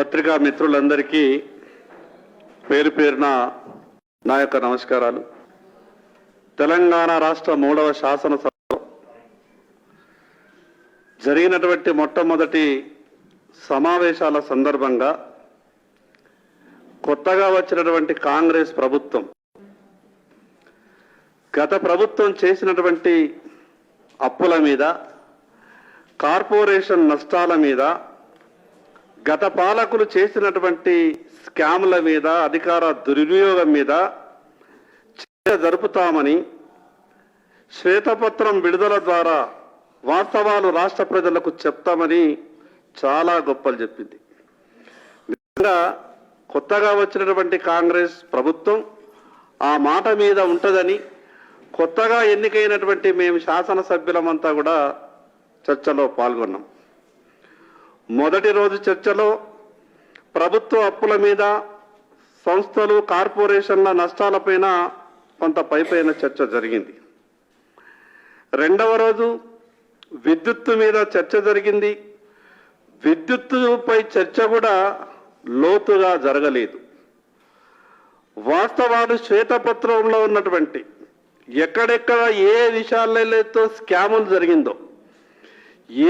పత్రికా మిత్రులందరికీ పేరు పేరున నా యొక్క నమస్కారాలు. తెలంగాణ రాష్ట్ర 3వ శాసనసభలో జరిగినటువంటి మొట్టమొదటి సమావేశాల సందర్భంగా కొత్తగా వచ్చినటువంటి కాంగ్రెస్ ప్రభుత్వం గత ప్రభుత్వం చేసినటువంటి అప్పుల మీద, కార్పొరేషన్ నష్టాల మీద, గత పాలకులు చేసినటువంటి స్కామ్ల మీద, అధికార దుర్వినియోగం మీద చర్చ జరుపుతామని శ్వేతపత్రం విడుదల ద్వారా వాస్తవాలు రాష్ట్ర ప్రజలకు చెప్తామని చాలా గొప్పలు చెప్పింది. నిజంగా కొత్తగా వచ్చినటువంటి కాంగ్రెస్ ప్రభుత్వం ఆ మాట మీద ఉంటుందని కొత్తగా ఎన్నికైనటువంటి మేము శాసనసభ్యులమంతా కూడా చర్చలో పాల్గొన్నాం. మొదటి రోజు చర్చలో ప్రభుత్వ అప్పుల మీద, సంస్థలు, కార్పొరేషన్ల నష్టాలపైన కొంత పైపైన చర్చ జరిగింది. రెండవ రోజు విద్యుత్తు మీద చర్చ జరిగింది. విద్యుత్తుపై చర్చ కూడా లోతుగా జరగలేదు. వాస్తవాలు శ్వేతపత్రంలో ఉన్నటువంటి ఎక్కడెక్కడ ఏ విషయాలతో స్కాములు జరిగిందో,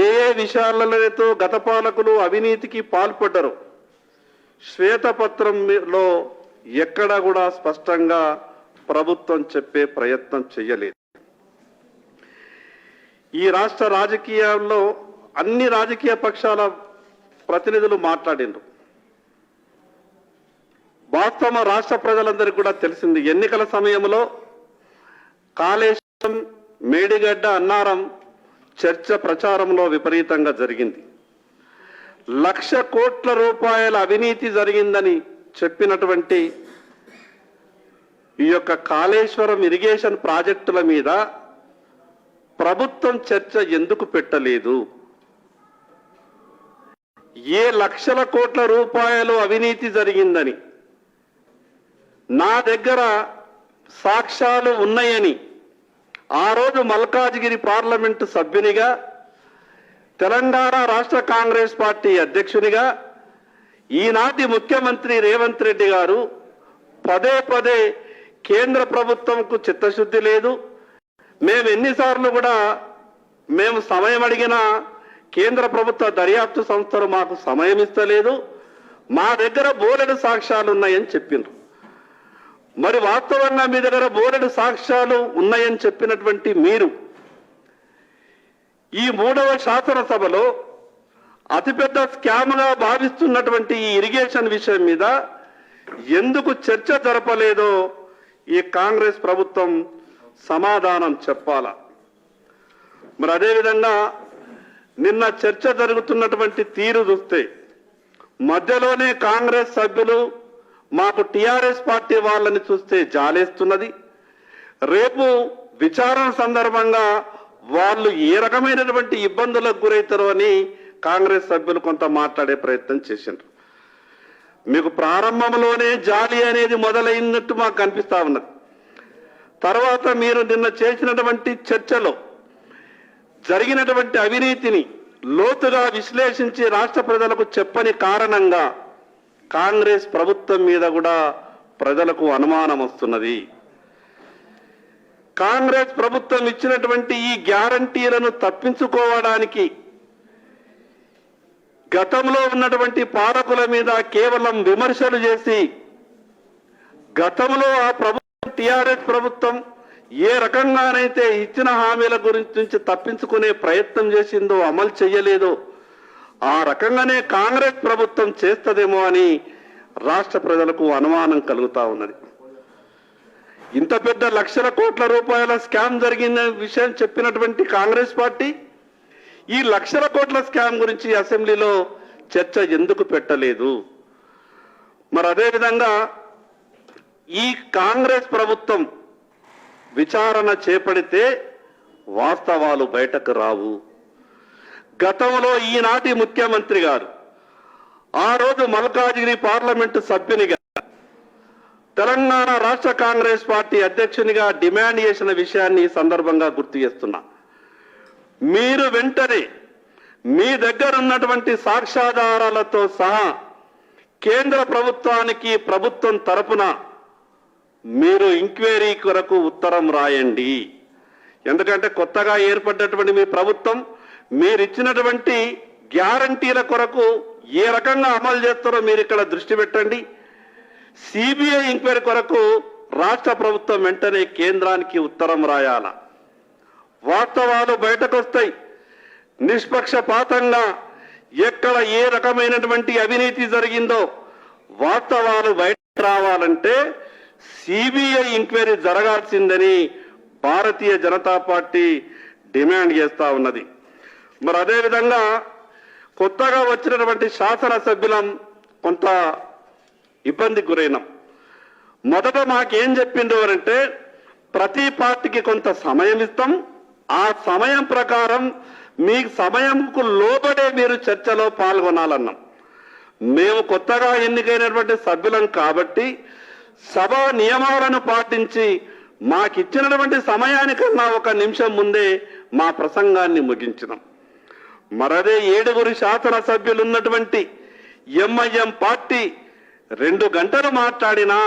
ఏ విషయాలతో గత పాలకులు అవినీతికి పాల్పడ్డారో శ్వేతపత్రంలో ఎక్కడ కూడా స్పష్టంగా ప్రభుత్వం చెప్పే ప్రయత్నం చేయలేదు. ఈ రాష్ట్ర రాజకీయాల్లో అన్ని రాజకీయ పక్షాల ప్రతినిధులు మాట్లాడిండ్రు. వాస్తవం రాష్ట్ర ప్రజలందరికీ కూడా తెలిసింది. ఎన్నికల సమయంలో కాళేశ్వరం, మేడిగడ్డ, అన్నారం చర్చ ప్రచారంలో విపరీతంగా జరిగింది. 1,00,000 కోట్ల రూపాయల అవినీతి జరిగిందని చెప్పినటువంటి ఈ యొక్క కాళేశ్వరం ఇరిగేషన్ ప్రాజెక్టుల మీద ప్రభుత్వం చర్చ ఎందుకు పెట్టలేదు? ఏ 1,00,000 కోట్ల రూపాయలు అవినీతి జరిగిందని నా దగ్గర సాక్ష్యాలు ఉన్నాయని ఆ రోజు మల్కాజ్గిరి పార్లమెంటు సభ్యునిగా, తెలంగాణ రాష్ట్ర కాంగ్రెస్ పార్టీ అధ్యక్షునిగా ఈనాటి ముఖ్యమంత్రి రేవంత్ రెడ్డి గారు పదే పదే కేంద్ర ప్రభుత్వంకు చిత్తశుద్ధి లేదు, మేము ఎన్నిసార్లు కూడా మేము సమయం అడిగినా కేంద్ర ప్రభుత్వ దర్యాప్తు సంస్థలు మాకు సమయం ఇస్తలేదు, మా దగ్గర బోలెడు సాక్ష్యాలు ఉన్నాయని చెప్పిండ్రు. మరి వాస్తవంగా మీ దగ్గర బోలెడు సాక్ష్యాలు ఉన్నాయని చెప్పినటువంటి మీరు ఈ 3వ శాసనసభలో అతిపెద్ద స్కామ్గా భావిస్తున్నటువంటి ఈ ఇరిగేషన్ విషయం మీద ఎందుకు చర్చ జరపలేదో ఈ కాంగ్రెస్ ప్రభుత్వం సమాధానం చెప్పాలా. మరి అదేవిధంగా నిన్న చర్చ జరుగుతున్నటువంటి తీరు చూస్తే మధ్యలోనే కాంగ్రెస్ సభ్యులు మాకు టిఆర్ఎస్ పార్టీ వాళ్ళని చూస్తే జాలేస్తున్నది. రేపు విచారణ సందర్భంగా వాళ్ళు ఏ రకమైనటువంటి ఇబ్బందులకు గురవుతారో అని కాంగ్రెస్ సభ్యులు కొంత మాట్లాడే ప్రయత్నం చేసిండ్రు. మీకు ప్రారంభంలోనే జాలి అనేది మొదలైనట్టు మాకు కనిపిస్తా ఉన్నది. తర్వాత మీరు నిన్న చేసినటువంటి చర్చలో జరిగినటువంటి అవినీతిని లోతుగా విశ్లేషించి రాష్ట్ర ప్రజలకు చెప్పని కారణంగా కాంగ్రెస్ ప్రభుత్వం మీద కూడా ప్రజలకు అనుమానం వస్తున్నది. కాంగ్రెస్ ప్రభుత్వం ఇచ్చినటువంటి ఈ గ్యారంటీలను తప్పించుకోవడానికి గతంలో ఉన్నటువంటి పాలకుల మీద కేవలం విమర్శలు చేసి గతంలో ఆ ప్రభుత్వం టిఆర్ఎస్ ప్రభుత్వం ఏ రకంగానైతే ఇచ్చిన హామీల గురించి తప్పించుకునే ప్రయత్నం చేసిందో, అమలు చేయలేదో ఆ రకంగానే కాంగ్రెస్ ప్రభుత్వం చేస్తదేమో అని రాష్ట్ర ప్రజలకు అనుమానం కలుగుతా ఉన్నది. ఇంత పెద్ద 1,00,000 కోట్ల రూపాయల స్కామ్ జరిగిన విషయం చెప్పినటువంటి కాంగ్రెస్ పార్టీ ఈ 1,00,000 కోట్ల స్కామ్ గురించి అసెంబ్లీలో చర్చ ఎందుకు పెట్టలేదు? మరి అదేవిధంగా ఈ కాంగ్రెస్ ప్రభుత్వం విచారణ చేపడితే వాస్తవాలు బయటకు రావు. గతంలో ఈనాటి ముఖ్యమంత్రి గారు ఆ రోజు మల్కాజ్గిరి పార్లమెంటు సభ్యునిగా, తెలంగాణ రాష్ట్ర కాంగ్రెస్ పార్టీ అధ్యక్షునిగా డిమాండ్ చేసిన విషయాన్ని ఈ సందర్భంగా గుర్తు చేస్తున్నా. మీరు వెంటనే మీ దగ్గర ఉన్నటువంటి సాక్ష్యాధారాలతో సహా కేంద్ర ప్రభుత్వానికి ప్రభుత్వం తరపున మీరు ఎంక్వైరీ కొరకు ఉత్తరం రాయండి. ఎందుకంటే కొత్తగా ఏర్పడ్డటువంటి మీ ప్రభుత్వం మీరు ఇచ్చినటువంటి గ్యారంటీల కొరకు ఏ రకంగా అమలు చేస్తారో మీరు ఇక్కడ దృష్టి పెట్టండి. సిబిఐ ఎంక్వైరీ కొరకు రాష్ట్ర ప్రభుత్వం వెంటనే కేంద్రానికి ఉత్తరం రాయాల. వాస్తవాలు బయటకు వస్తాయి. నిష్పక్షపాతంగా ఎక్కడ ఏ రకమైనటువంటి అవినీతి జరిగిందో వాస్తవాలు బయట రావాలంటే CBI enquiry జరగాల్సిందని Bharatiya Janata party demand చేస్తా ఉన్నది. మరి అదేవిధంగా కొత్తగా వచ్చినటువంటి శాసనసభ్యులం కొంత ఇబ్బందికి గురైనాం. మొదట మాకేం చెప్పిండ్రు అంటే ప్రతి పార్టీకి కొంత సమయం ఇస్తాం, ఆ సమయం ప్రకారం మీ సమయంకు లోబడే మీరు చర్చలో పాల్గొనాలన్నాం. మేము కొత్తగా ఎన్నికైనటువంటి సభ్యులం కాబట్టి సభా నియమాలను పాటించి మాకిచ్చినటువంటి సమయానికన్నా 1 నిమిషం ముందే మా ప్రసంగాన్ని ముగించినాం. మరదే 7 శాసనసభ్యులు ఉన్నటువంటి ఎంఐఎం పార్టీ 2 గంటలు మాట్లాడినా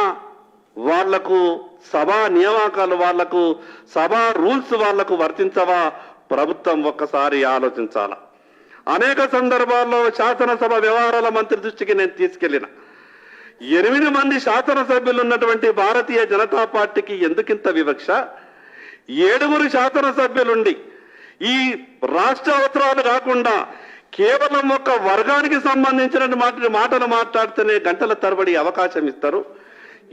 వాళ్లకు సభా నియామకాలు వాళ్లకు సభా రూల్స్ వాళ్లకు వర్తించవా? ప్రభుత్వం ఒక్కసారి ఆలోచించాల. అనేక సందర్భాల్లో శాసనసభ వ్యవహారాల మంత్రి దృష్టికి నేను తీసుకెళ్లిన 8 మంది శాసనసభ్యులు ఉన్నటువంటి భారతీయ జనతా పార్టీకి ఎందుకింత వివక్ష? 7 శాసనసభ్యులుండి ఈ రాష్ట్ర అవసరాలు కాకుండా కేవలం ఒక వర్గానికి సంబంధించిన మాటలు మాట్లాడితేనే గంటల తరబడి అవకాశం ఇస్తారు.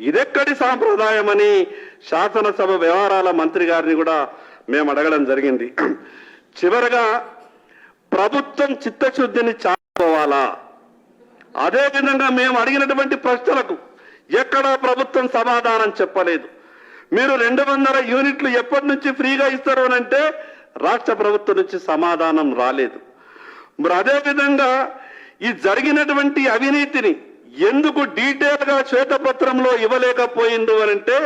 ఇదెక్కడి సాంప్రదాయమని శాసనసభ వ్యవహారాల మంత్రి గారిని కూడా మేము అడగడం జరిగింది. చివరగా ప్రభుత్వం చిత్తశుద్ధిని చాటుకోవాలా? అదేవిధంగా మేము అడిగినటువంటి ప్రశ్నలకు ఎక్కడా ప్రభుత్వం సమాధానం చెప్పలేదు. మీరు 200 యూనిట్లు ఎప్పటి నుంచి ఫ్రీగా ఇస్తారు అనంటే రాష్ట్ర ప్రభుత్వం నుంచి సమాధానం రాలేదు. మరి అదేవిధంగా ఈ జరిగినటువంటి అవినీతిని ఎందుకు డీటెయిల్గా శ్వేతపత్రంలో ఇవ్వలేకపోయిండు అనంటే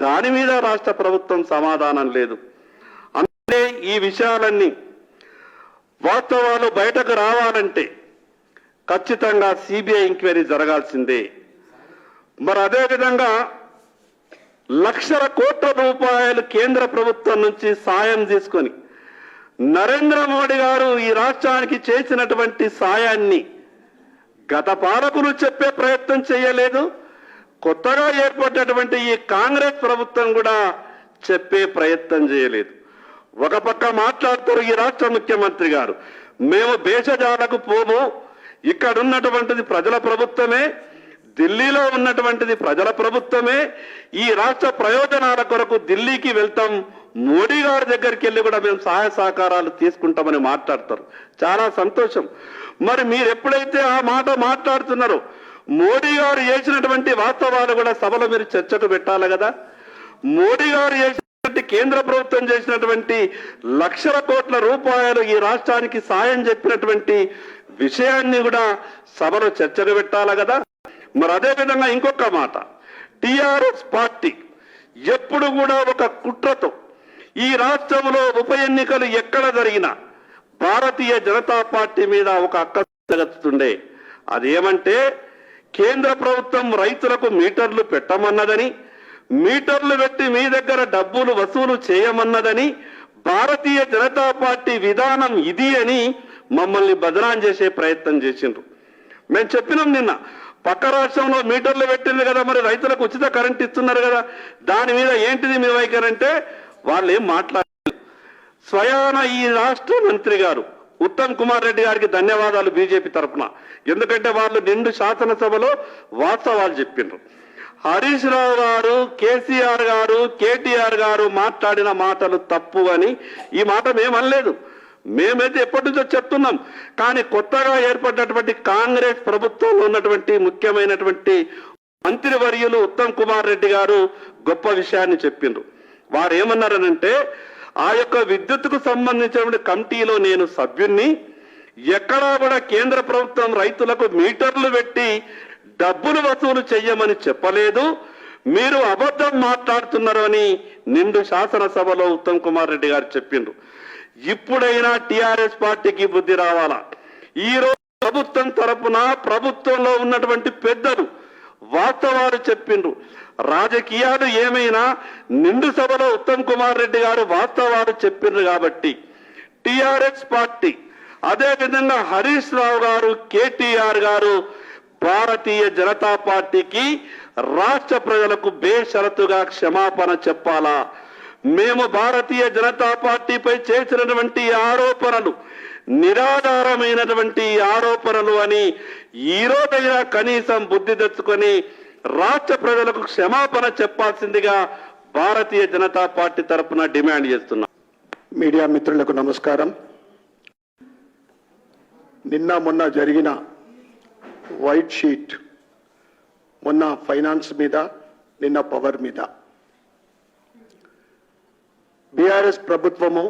దాని మీద రాష్ట్ర ప్రభుత్వం సమాధానం లేదు. అంటే ఈ విషయాలన్నీ వాస్తవాలు బయటకు రావాలంటే ఖచ్చితంగా సిబిఐ ఎంక్వైరీ జరగాల్సిందే. మరి అదేవిధంగా లక్షల కోట్ల రూపాయలు కేంద్ర ప్రభుత్వం నుంచి సాయం తీసుకొని నరేంద్ర మోడీ గారు ఈ రాష్ట్రానికి చేసినటువంటి సాయాన్ని గత పాలకులు చెప్పే ప్రయత్నం చేయలేదు. కొత్తగా ఏర్పడ్డటువంటి ఈ కాంగ్రెస్ ప్రభుత్వం కూడా చెప్పే ప్రయత్నం చేయలేదు. ఒక పక్క మాట్లాడుతారు ఈ రాష్ట్ర ముఖ్యమంత్రి గారు, మేము భేషజాలకు పోము, ఇక్కడ ఉన్నటువంటిది ప్రజల ప్రభుత్వమే, ఢిల్లీలో ఉన్నటువంటిది ప్రజల ప్రభుత్వమే, ఈ రాష్ట్ర ప్రయోజనాల కొరకు ఢిల్లీకి వెళ్తాం, మోడీ గారి దగ్గరికి వెళ్ళి కూడా మేము సహాయ సహకారాలు తీసుకుంటామని మాట్లాడతారు. చాలా సంతోషం. మరి మీరు ఎప్పుడైతే ఆ మాట మాట్లాడుతున్నారో మోడీ గారు చేసినటువంటి వాస్తవాలు కూడా సభలో మీరు చర్చకు పెట్టాలి కదా. మోడీ గారు చేసినటువంటి కేంద్ర ప్రభుత్వం చేసినటువంటి లక్షల కోట్ల రూపాయలు ఈ రాష్ట్రానికి సాయం చెప్పినటువంటి విషయాన్ని కూడా సభలో చర్చకు పెట్టాలి కదా. మరి అదేవిధంగా ఇంకొక మాట, టిఆర్ఎస్ పార్టీ ఎప్పుడు కూడా ఒక కుట్రతో ఈ రాష్ట్రంలో ఉప ఎన్నికలు ఎక్కడ జరిగినా భారతీయ జనతా పార్టీ మీద ఒక అక్కస్తుండే. అదేమంటే కేంద్ర ప్రభుత్వం రైతులకు మీటర్లు పెట్టమన్నదని, మీటర్లు పెట్టి మీ దగ్గర డబ్బులు వసూలు చేయమన్నదని, భారతీయ జనతా పార్టీ విధానం ఇది అని మమ్మల్ని బదనాం చేసే ప్రయత్నం చేసిండ్రు. మేము చెప్పినాం నిన్న, పక్క రాష్ట్రంలో మీటర్లు పెట్టింది కదా, మరి రైతులకు ఉచిత కరెంట్ ఇస్తున్నారు కదా, దాని మీద ఏంటిది మీ వైఖరి అంటే వాళ్ళు ఏం మాట్లాడారు. స్వయాన ఈ రాష్ట్ర మంత్రి గారు ఉత్తమ్ కుమార్ రెడ్డి గారికి ధన్యవాదాలు బీజేపీ తరఫున. ఎందుకంటే వాళ్ళు నిండు శాసనసభలో వాస్తవాలు చెప్పిండ్రు. హరీష్ రావు గారు, కేసీఆర్ గారు, కేటీఆర్ గారు మాట్లాడిన మాటలు తప్పు అని ఈ మాట మేమనలేదు. మేమైతే ఎప్పటి నుంచో చెప్తున్నాం. కానీ కొత్తగా ఏర్పడినటువంటి కాంగ్రెస్ ప్రభుత్వంలో ఉన్నటువంటి ముఖ్యమైనటువంటి మంత్రివర్యులు ఉత్తమ్ కుమార్ రెడ్డి గారు గొప్ప విషయాన్ని చెప్పిండ్రు. వారు ఏమన్నారనంటే, ఆ యొక్క విద్యుత్తుకు సంబంధించినటువంటి కమిటీలో నేను సభ్యుణ్ణి, ఎక్కడా కూడా కేంద్ర ప్రభుత్వం రైతులకు మీటర్లు పెట్టి డబ్బులు వసూలు చెయ్యమని చెప్పలేదు, మీరు అబద్ధం మాట్లాడుతున్నారు అని నిండు శాసనసభలో ఉత్తమ్ కుమార్ రెడ్డి గారు చెప్పిండ్రు. ఇప్పుడైనా టిఆర్ఎస్ పార్టీకి బుద్ధి రావాలా. ఈ రోజు ప్రభుత్వం తరపున ప్రభుత్వంలో ఉన్నటువంటి పెద్దలు వాస్తవాలు చెప్పిండ్రు. రాజకీయాలు ఏమైనా నిండు సభలో ఉత్తమ్ కుమార్ రెడ్డి గారు వాస్తవాలు చెప్పిండ్రు కాబట్టి టిఆర్ఎస్ పార్టీ, అదేవిధంగా హరీష్ రావు గారు, కేటీఆర్ గారు భారతీయ జనతా పార్టీకి రాష్ట్ర ప్రజలకు బేషరతుగా క్షమాపణ చెప్పాలా? మేము భారతీయ జనతా పార్టీపై చేసినటువంటి ఆరోపణలు నిరాధారమైనటువంటి ఆరోపణలు అని ఈ రోజైనా కనీసం బుద్ధి తెచ్చుకొని రాష్ట్ర ప్రజలకు క్షమాపణ చెప్పాల్సిందిగా భారతీయ జనతా పార్టీ తరఫున డిమాండ్ చేస్తున్నాం. మీడియా మిత్రులకు నమస్కారం. నిన్న మొన్న జరిగిన వైట్ షీట్, మొన్న ఫైనాన్స్ మీద, నిన్న పవర్ మీద, బీఆర్ఎస్ ప్రభుత్వము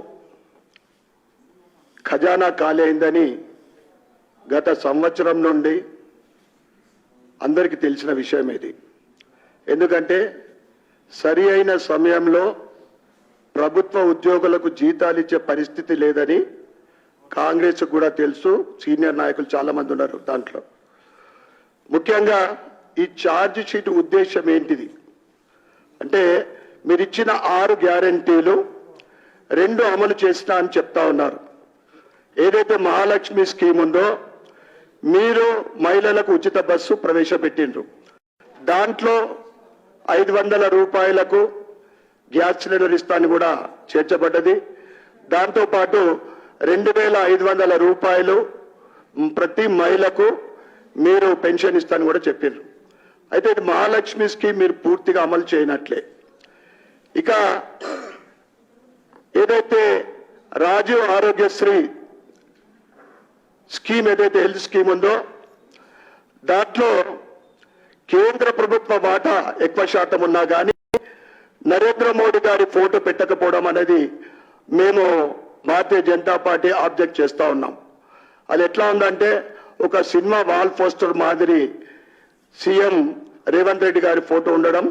ఖజానా ఖాళీ అయిందని గత సంవత్సరం నుండి అందరికీ తెలిసిన విషయం ఇది. ఎందుకంటే సరి అయిన సమయంలో ప్రభుత్వ ఉద్యోగులకు జీతాలు ఇచ్చే పరిస్థితి లేదని కాంగ్రెస్ కూడా తెలుసు. సీనియర్ నాయకులు చాలా మంది ఉన్నారు దాంట్లో. ముఖ్యంగా ఈ ఛార్జ్ షీట్ ఉద్దేశం ఏంటిది అంటే, మీరు ఇచ్చిన 6 గ్యారంటీలు 2 అమలు చేసినా అని చెప్తా ఉన్నారు. ఏదైతే మహాలక్ష్మి స్కీమ్ ఉందో, మీరు మహిళలకు ఉచిత బస్సు ప్రవేశపెట్టిండ్రు. దాంట్లో 500 రూపాయలకు గ్యాస్ సిలిండర్ ఇస్తాను కూడా చేర్చబడ్డది. దాంతోపాటు 2500 రూపాయలు ప్రతి మహిళకు మీరు పెన్షన్ ఇస్తాను కూడా చెప్పిండ్రు. అయితే ఇది మహాలక్ష్మి స్కీమ్ మీరు పూర్తిగా అమలు చేయనట్లే. ఇక ఏదైతే రాజీవ్ ఆరోగ్యశ్రీ స్కీమ్, ఏదైతే హెల్త్ స్కీమ్ ఉందో, దాంట్లో కేంద్ర ప్రభుత్వ వాటా ఎక్కువ శాతం ఉన్నా కానీ నరేంద్ర మోడీ గారి ఫోటో పెట్టకపోవడం అనేది మేము భారతీయ జనతా పార్టీ ఆబ్జెక్ట్ చేస్తా ఉన్నాం. అది ఎట్లా ఉందంటే, ఒక సినిమా వాల్ పోస్టర్ మాదిరి సీఎం రేవంత్ రెడ్డి గారి ఫోటో ఉండడం,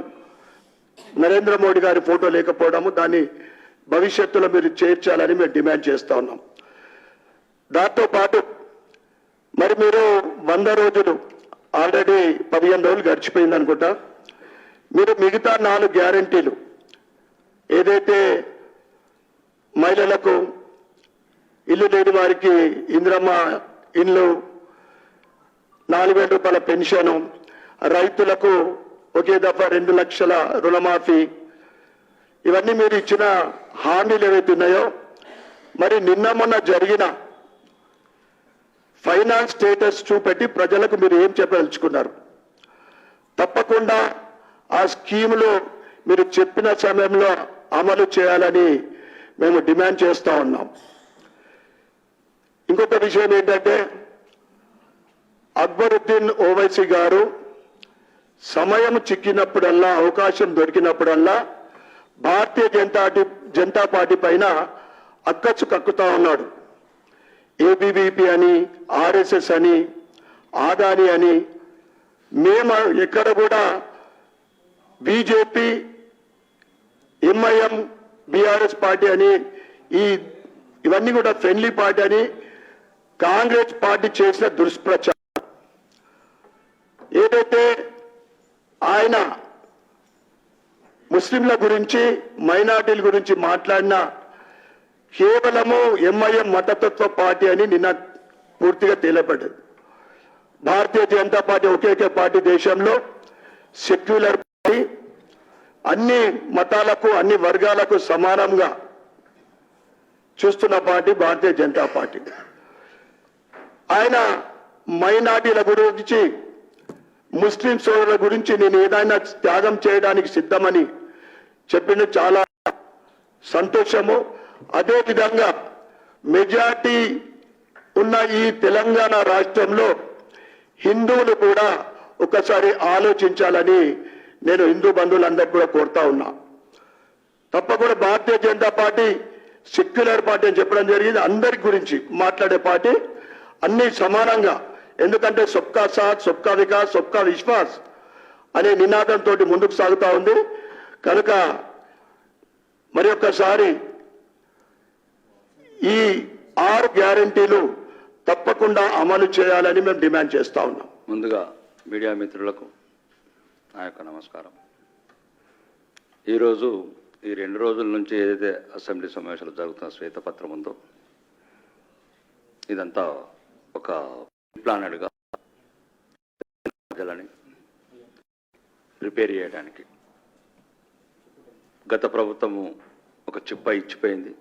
నరేంద్ర మోడీ గారి ఫోటో లేకపోవడము, దాన్ని భవిష్యత్తులో మీరు చేర్చాలని మేము డిమాండ్ చేస్తా ఉన్నాం. దాంతో పాటు మరి మీరు 100 రోజులు, ఆల్రెడీ 15 రోజులు గడిచిపోయింది అనుకుంటా, మీరు మిగతా 4 గ్యారంటీలు, ఏదైతే మహిళలకు ఇల్లు లేని వారికి ఇందిరమ్మ ఇల్లు, 4000 రూపాయల పెన్షను, రైతులకు ఒకే దఫా 2 లక్షల రుణమాఫీ, ఇవన్నీ మీరు ఇచ్చిన హామీలు ఏవైతే ఉన్నాయో, మరి నిన్న మొన్న జరిగిన ఫైనాన్స్ స్టేటస్ చూపెట్టి ప్రజలకు మీరు ఏం చెప్పదలుచుకున్నారు? తప్పకుండా ఆ స్కీములు మీరు చెప్పిన సమయంలో అమలు చేయాలని మేము డిమాండ్ చేస్తా ఉన్నాం. ఇంకొక విషయం ఏంటంటే, అక్బరుద్దీన్ ఓవైసీ గారు సమయం చిక్కినప్పుడల్లా, అవకాశం దొరికినప్పుడల్లా భారతీయ జనతా పార్టీ పైన అక్కచ్చు కక్కుతా ఉన్నాడు. ఏబీవీపీ అని, ఆర్ఎస్ఎస్ అని, ఆదాని అని. మేము ఎక్కడ కూడా బీజేపీ, ఎంఐఎం, బీఆర్ఎస్ పార్టీ అని, ఇవన్నీ కూడా ఫ్రెండ్లీ పార్టీ అని కాంగ్రెస్ పార్టీ చేసిన దుష్ప్రచారం. ఏదైతే ఆయన ముస్లింల గురించి, మైనార్టీల గురించి మాట్లాడినా కేవలము ఎంఐఎం మతతత్వ పార్టీ అని నిన్న పూర్తిగా తేలపడ్డది. భారతీయ జనతా పార్టీ ఒకే పార్టీ, దేశంలో సెక్యులర్ పార్టీ, అన్ని మతాలకు, అన్ని వర్గాలకు సమానంగా చూస్తున్న పార్టీ భారతీయ జనతా పార్టీ. ఆయన మైనార్టీల గురించి, ముస్లిం సోదరుల గురించి నేను ఏదైనా త్యాగం చేయడానికి సిద్ధమని చెప్పింది, చాలా సంతోషము. అదేవిధంగా మెజార్టీ ఉన్న ఈ తెలంగాణ రాష్ట్రంలో హిందువులు కూడా ఒకసారి ఆలోచించాలని నేను హిందూ బంధువులందరికీ కూడా కోరుతా ఉన్నా. తప్పకుండా Bharatiya Janata party secular party అని చెప్పడం జరిగింది. అందరి గురించి మాట్లాడే పార్టీ, అన్ని సమానంగా. ఎందుకంటే సబ్కా సాత్, సబ్కా వికాస్, సబ్కా విశ్వాస్ అనే నినాదంతో ముందుకు సాగుతా ఉంది. కనుక మరి ఒక్కసారి ఈ 6 గ్యారంటీలు తప్పకుండా అమలు చేయాలని మేము డిమాండ్ చేస్తా ఉన్నాం. ముందుగా మీడియా మిత్రులకు నా యొక్క నమస్కారం. ఈరోజు ఈ 2 రోజుల నుంచి ఏదైతే అసెంబ్లీ సమావేశాలు జరుగుతున్న శ్వేతపత్రం ఉందో ఇదంతా ఒక ప్లానెడ్గా ప్రజలని ప్రిపేర్ చేయడానికి గత ప్రభుత్వము ఒక చిప్ప ఇచ్చిపోయింది.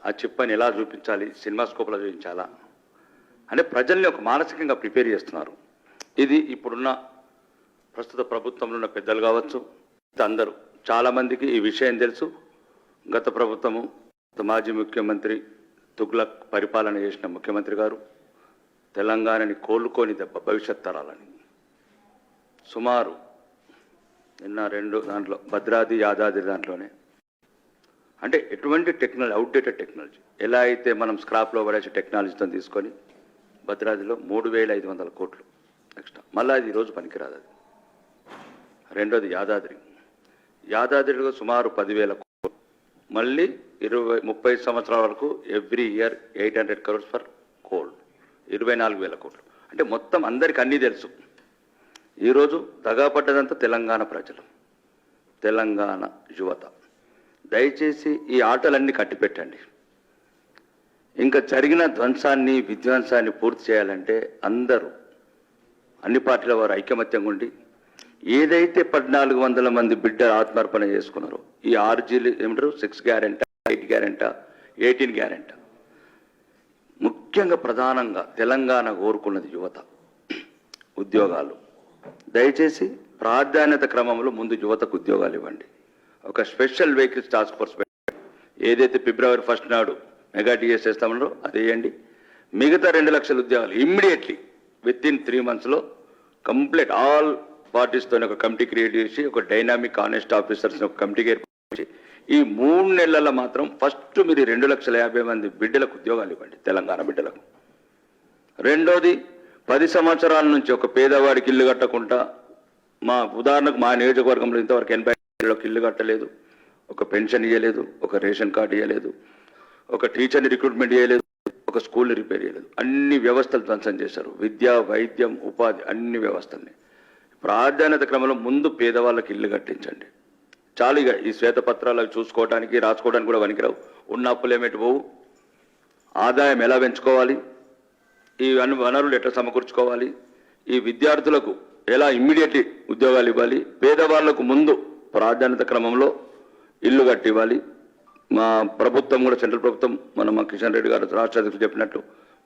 ఆ చిప్పని ఎలా చూపించాలి, సినిమా స్కోప్లో చూపించాలా అంటే ప్రజల్ని ఒక మానసికంగా ప్రిపేర్ చేస్తున్నారు. ఇది ఇప్పుడున్న ప్రస్తుత ప్రభుత్వంలో ఉన్న పెద్దలు కావచ్చు, అందరూ చాలామందికి ఈ విషయం తెలుసు. గత ప్రభుత్వము మాజీ ముఖ్యమంత్రి తుగ్లక్ పరిపాలన చేసిన ముఖ్యమంత్రి గారు తెలంగాణని కోలుకొని దెబ్బ భవిష్యత్ తరాలని సుమారు నిన్న 2 దాంట్లో భద్రాద్రి యాదాద్రి దాంట్లోనే అంటే ఎటువంటి టెక్నాలజీ, అవుట్డేటెడ్ టెక్నాలజీ ఎలా అయితే మనం స్క్రాప్లో పడేసి టెక్నాలజీతో తీసుకొని భద్రాద్రిలో 3,500 కోట్లు ఎక్స్ట్రా, మళ్ళీ అది ఈరోజు పనికిరాదు. అది రెండోది యాదాద్రిలో సుమారు 10,000 కోట్లు, మళ్ళీ 30 సంవత్సరాల వరకు every year 800 crores for coal, 24,000 కోట్లు. అంటే మొత్తం అందరికి అన్నీ తెలుసు. ఈరోజు దగాపడ్డదంతా తెలంగాణ ప్రజలు, తెలంగాణ యువత. దయచేసి ఈ ఆటలన్నీ కట్టిపెట్టండి. ఇంకా జరిగిన ధ్వంసాన్ని విధ్వంసాన్ని పూర్తి చేయాలంటే అందరూ అన్ని పార్టీల వారు ఐకమత్యంగా ఉండి ఏదైతే 1,400 మంది బిడ్డలు ఆత్మార్పణ చేసుకున్నారో ఈ 6Gలు ఏమంటారు, 6 గ్యారెంటా, 8 గ్యారెంటా, 18 గ్యారెంటా, ముఖ్యంగా ప్రధానంగా తెలంగాణ కోరుకున్నది యువత, ఉద్యోగాలు. దయచేసి ప్రాధాన్యత క్రమంలో ముందు యువతకు ఉద్యోగాలు ఇవ్వండి. ఒక స్పెషల్ వెహికల్స్ టాస్క్ ఫోర్స్ పెట్టండి. ఏదైతే February 1 నాడు మెగా టీఎస్ చేస్తామన్నారో అది వేయండి. మిగతా 2 లక్షల ఉద్యోగాలు ఇమ్మీడియట్లీ విత్ ఇన్ 3 monthsలో కంప్లీట్ ఆల్ పార్టీస్తో ఒక కమిటీ క్రియేట్ చేసి ఒక డైనామిక్ ఆనెస్ట్ ఆఫీసర్స్ ఒక కమిటీకి ఏర్పాటు చేసి ఈ 3 నెలల మాత్రం ఫస్ట్ మీరు 2,50,000 మంది బిడ్డలకు ఉద్యోగాలు ఇవ్వండి, తెలంగాణ బిడ్డలకు. రెండోది 10 సంవత్సరాల నుంచి ఒక పేదవాడికి ఇల్లు కట్టకుండా, మా ఉదాహరణకు మా నియోజకవర్గంలో ఇంతవరకు 80 ఇల్లు కట్టలేదు, ఒక పెన్షన్ ఇవ్వలేదు, ఒక రేషన్ కార్డు ఇవ్వలేదు, ఒక టీచర్ని రిక్రూట్మెంట్ చేయలేదు, ఒక స్కూల్ని రిపేర్ చేయలేదు. అన్ని వ్యవస్థలు ధ్వంసం చేశారు. విద్య, వైద్యం, ఉపాధి అన్ని వ్యవస్థల్ని. ప్రాధాన్యత క్రమంలో ముందు పేదవాళ్ళకి ఇల్లు కట్టించండి. చాలు ఇక ఈ శ్వేతపత్రాలు చూసుకోవడానికి రాసుకోవడానికి కూడా పనికిరావు. ఉన్న అప్పులు ఏమిటి పోవు, ఆదాయం ఎలా పెంచుకోవాలి, ఈ వనరులు ఎట్లా సమకూర్చుకోవాలి, ఈ విద్యార్థులకు ఎలా ఇమ్మీడియట్లీ ఉద్యోగాలు ఇవ్వాలి, పేదవాళ్లకు ముందు ప్రాధాన్యత క్రమంలో ఇల్లు కట్టి ఇవ్వాలి. మా ప్రభుత్వం కూడా సెంట్రల్ ప్రభుత్వం మా కిషన్ రెడ్డి గారు రాష్ట్ర అధ్యక్షుడు చెప్పినట్టు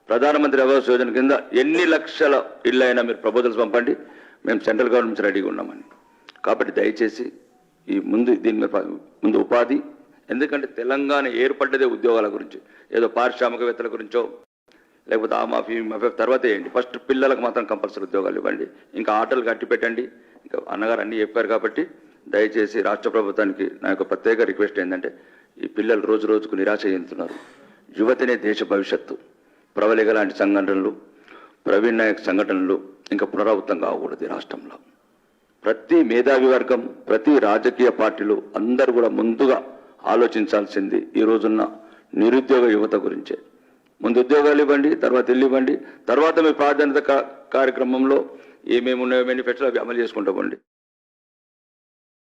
ప్రధానమంత్రి ఆవాస్ యోజన కింద ఎన్ని లక్షల ఇళ్ళు అయినా మీరు ప్రపోజల్స్ పంపండి, మేము సెంట్రల్ గవర్నమెంట్ నుంచి రెడీగా ఉన్నామని. కాబట్టి దయచేసి ఈ దీని మీద ముందు ఉపాధి, ఎందుకంటే తెలంగాణ ఏర్పడ్డదే ఉద్యోగాల గురించి, ఏదో పారిశ్రామికవేత్తల గురించో లేకపోతే ఆ మాఫీ తర్వాత వేయండి. ఫస్ట్ పిల్లలకు మాత్రం కంపల్సరీ ఉద్యోగాలు ఇవ్వండి. ఇంకా ఆటలు కట్టి పెట్టండి. ఇంకా అన్నగారు అన్నీ చెప్పారు కాబట్టి దయచేసి రాష్ట్ర ప్రభుత్వానికి నా యొక్క ప్రత్యేక రిక్వెస్ట్ ఏంటంటే ఈ పిల్లలు రోజు రోజుకు నిరాశ చెందుతున్నారు. యువతనే దేశ భవిష్యత్తు. ప్రవళిక లాంటి సంఘటనలు, ప్రవీణ్ నాయక్ సంఘటనలు ఇంకా పునరావృతం కాకూడదు. రాష్ట్రంలో ప్రతి మేధావి వర్గం, ప్రతి రాజకీయ పార్టీలు అందరూ కూడా ముందుగా ఆలోచించాల్సింది ఈ రోజున్న నిరుద్యోగ యువత గురించే. ముందు ఉద్యోగాలు ఇవ్వండి, తర్వాత ఇల్లు ఇవ్వండి, తర్వాత మీ ప్రాధాన్యత కార్యక్రమంలో ఏమేమి ఉన్నాయో మేనిఫెస్టోలో అవి అమలు చేసుకుంటూ పోండి.